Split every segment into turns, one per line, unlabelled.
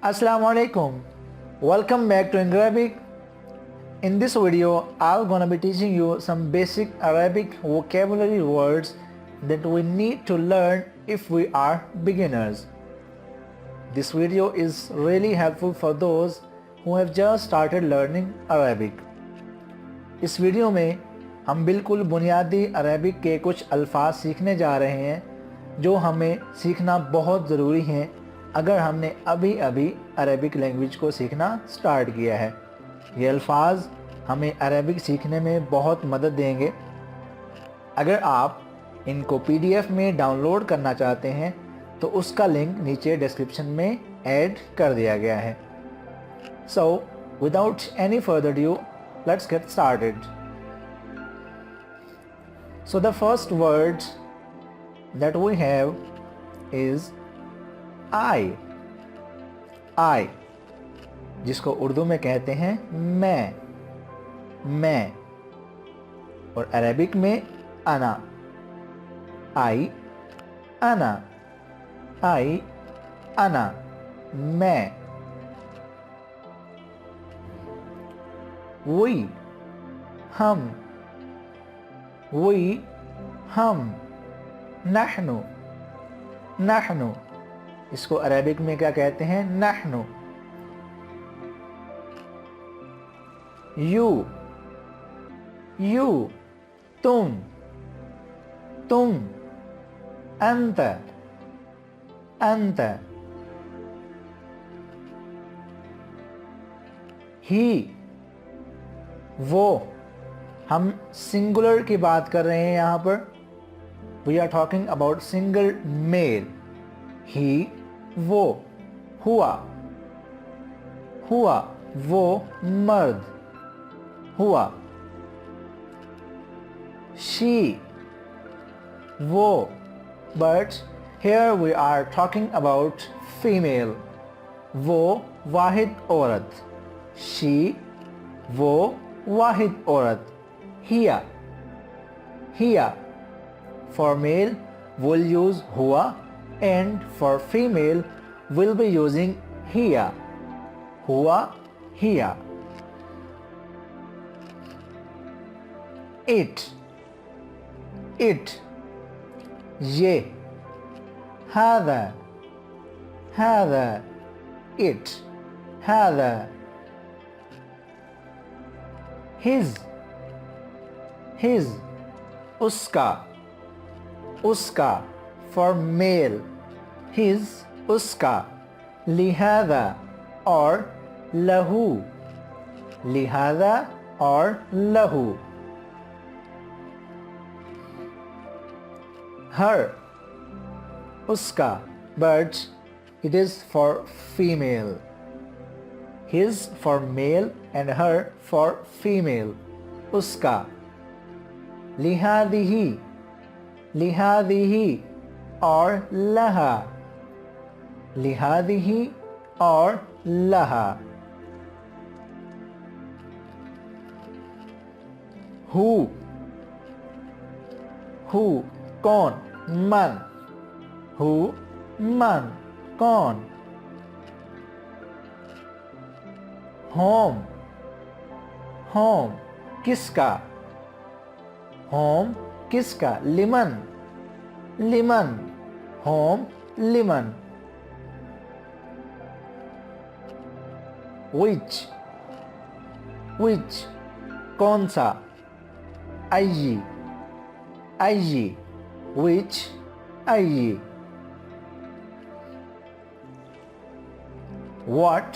Assalamu alaikum. Welcome back to Arabic. In this video, I'm gonna be teaching you some basic Arabic vocabulary words that we need to learn if we are beginners. This video is really helpful for those who have just started learning Arabic. इस video में हम बिल्कुल बुनियादी Arabic के कुछ अल्फाज सीखने जा रहे हैं जो हमें सीखना बहुत ज़रूरी हैं अगर हमने अभी अभी अरबिक लैंग्वेज को सीखना स्टार्ट किया है। ये अल्फाज हमें अरबिक सीखने में बहुत मदद देंगे। अगर आप इनको PDF में डाउनलोड करना चाहते हैं तो उसका लिंक नीचे डिस्क्रिप्शन में ऐड कर दिया गया है। So without any further due, let's get started. So the first word that we have is I. I, जिसको उर्दू में कहते हैं मैं, और अरबिक में अना। आई अना, मैं। We, हम। नहनु, इसको अरबिक में क्या कहते हैं? नहनु। यू, तुम। अंत, ही, वो। हम सिंगुलर की बात कर रहे हैं यहाँ पर। We are talking about single male. He, वो। हुआ, वो मर्द। हुआ। शी, वो। But here we are talking about female. वो वाहिद औरत। शी, वो वाहिद औरत। हिया, for male we'll use हुआ, and for female we'll be using हिया। हुआ, हिया। It, ये। هذا, it, هذا। his, उसका, for male। his, उसका। लिहाजा और लहू, her, उसका, but it is for female। his for male and her for female। उसका। लिहादिही और लहा, हु, कौन? मन, कौन? होम, किसका? लिमन, होम, लिमन। which, कौन सा? अय्यी, which, अय्यी। what,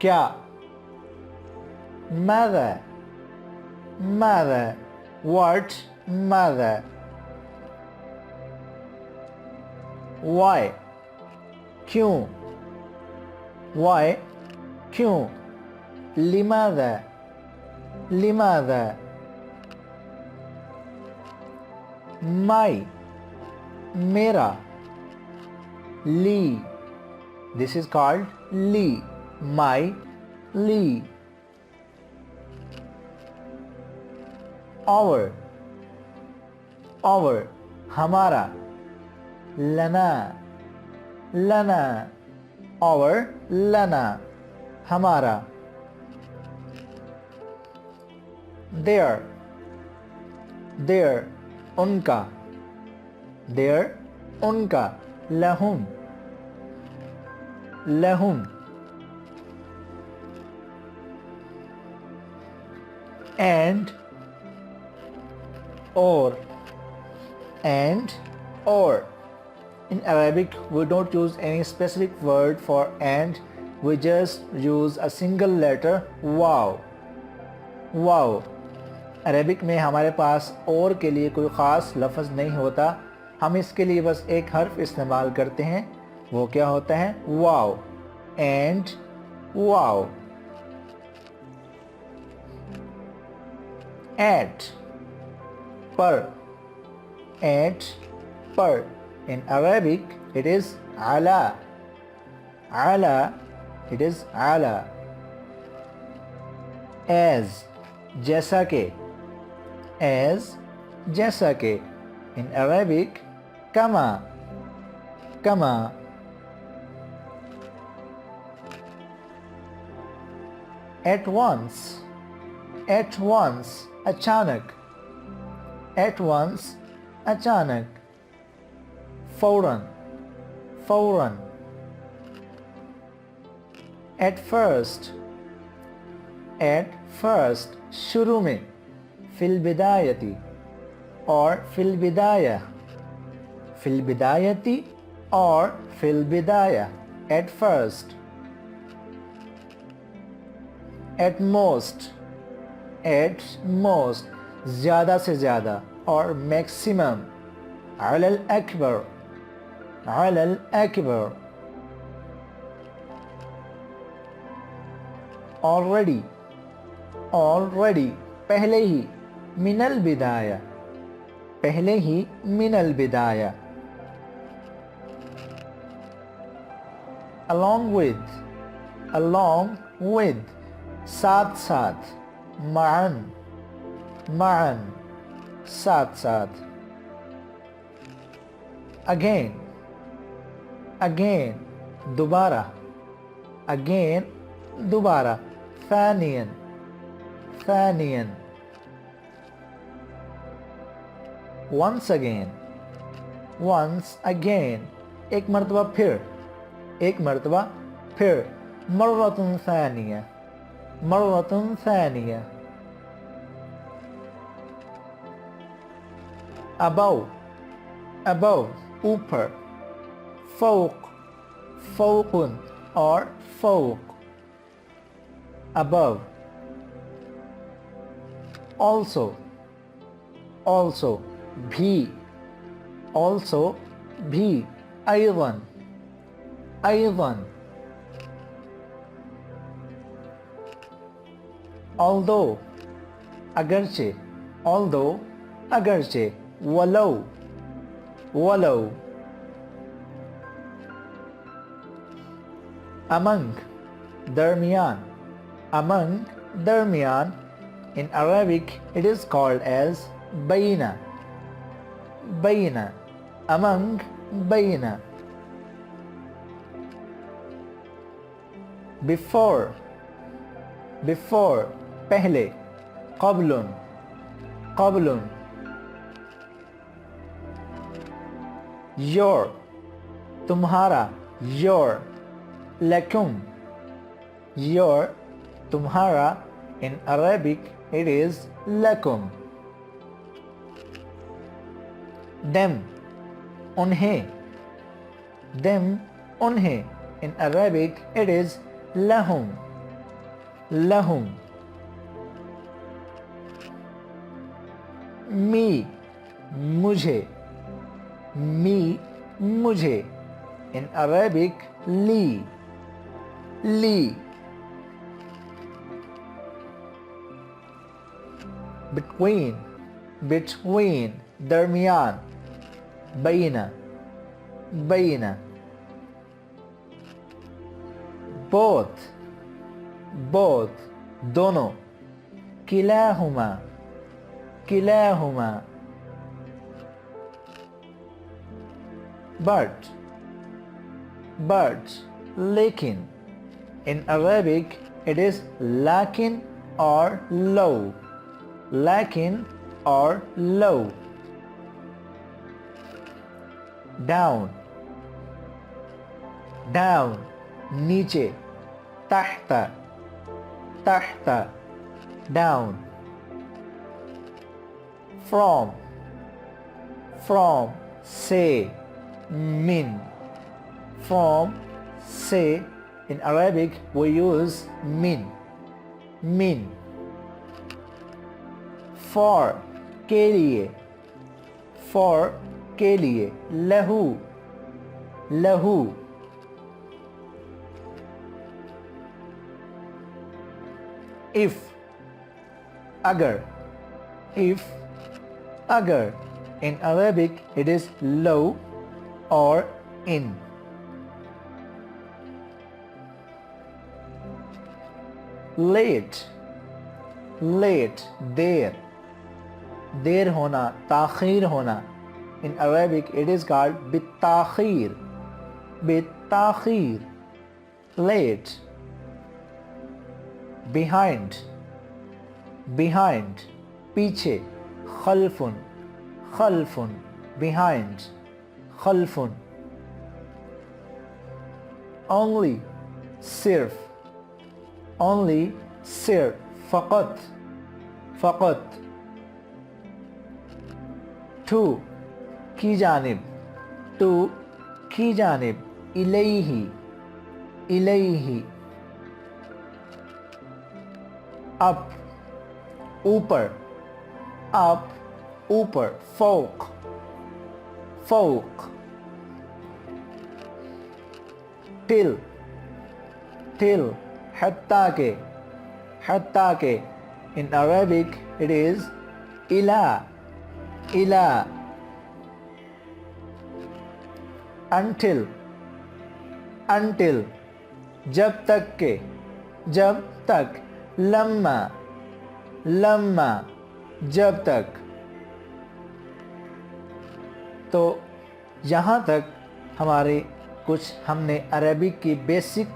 क्या? mother, what, mother। why, क्यों? लिमादा, my, मेरा। ली, this is called Lee, my, Lee. our, हमारा। लना, lana, our, lana, हमारा. Their, उनका, their, उनका, lahum, and, or, in Arabic we don't use any specific word for and, we just use a single letter wow. Arabic में हमारे पास और के लिए कोई ख़ास लफ्ज़ नहीं होता, हम इसके लिए बस एक हर्फ इस्तेमाल करते हैं, वो क्या होता है वाव. एंड वाव. एट, पर, in Arabic it is ala, it is ala. As, जैसा के, in Arabic kama. At once, अचानक, फौरन, at first, शुरू में, फिल बिदायती और फिल बिदायती और fill बिदाया, at first. At most, ज़्यादा से ज़्यादा और maximum, अलल अकबर, already, पहले ही, मिनल बिदाया, along with, साथ, ma'an, साथ, again, दोबारा, thaniyan, once again, एक मर्तबा फिर, मर्रतुन thaniya, above, ऊपर, fawqun और fawq, above. Also, भी, أيضا, although, अगरचे, walau, among, दरमियान, in Arabic it is called as bayna, among, before, पहले, qablun, your, तुम्हारा, lakum, तुम्हारा, in Arabic it is lakum. Them, उन्हें, in Arabic it is lahum. Me, मुझे, in Arabic li. Between, दरमियान, bayna, both, दोनों, kilahuma, but, birds. Lekin. In Arabic it is lakin or low. Lakin or low. Down. Down. नीचे. tahta. Tahta. Down. From. From. Say. Min. From. Say. In Arabic we use min. Min. For. के लिए. For. के लिए. lahu. lahu. If. agar. If. agar. In Arabic it is low or in. Late. Late. देर. देर होना, ताख़ीर होना. In Arabic it is called बित्ताख़ीर. बित्ताख़ीर. Late. Behind. Behind. पीछे. खल्फुन. खल्फुन. Behind. खल्फुन. Only. सिर्फ. Only. सिर्फ. फ़क़त. फ़क़त. To. की जानिब. To. की जानिब. इलैही. इलैही. Up. ऊपर. Up. ऊपर. फ़ौक़. फ़ौक़. Till. Till. हत्ता के. हत्ता के. In Arabic it is ila. Ila. Until. Until. जब तक के. जब तक. लम्मा. लम्मा. जब तक. तो यहाँ तक हमारे कुछ हमने अरबिक की बेसिक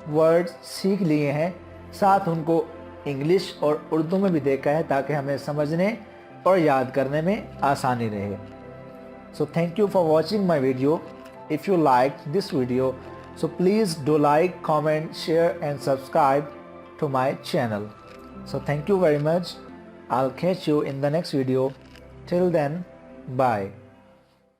वर्ड्स सीख लिए हैं, साथ उनको इंग्लिश और उर्दू में भी देखा है ताकि हमें समझने और याद करने में आसानी रहे. So thank you for watching my video. If you like this video, so please do like, comment, share and subscribe to my channel. So thank you very much. I'll catch you in the next video. Till then, bye.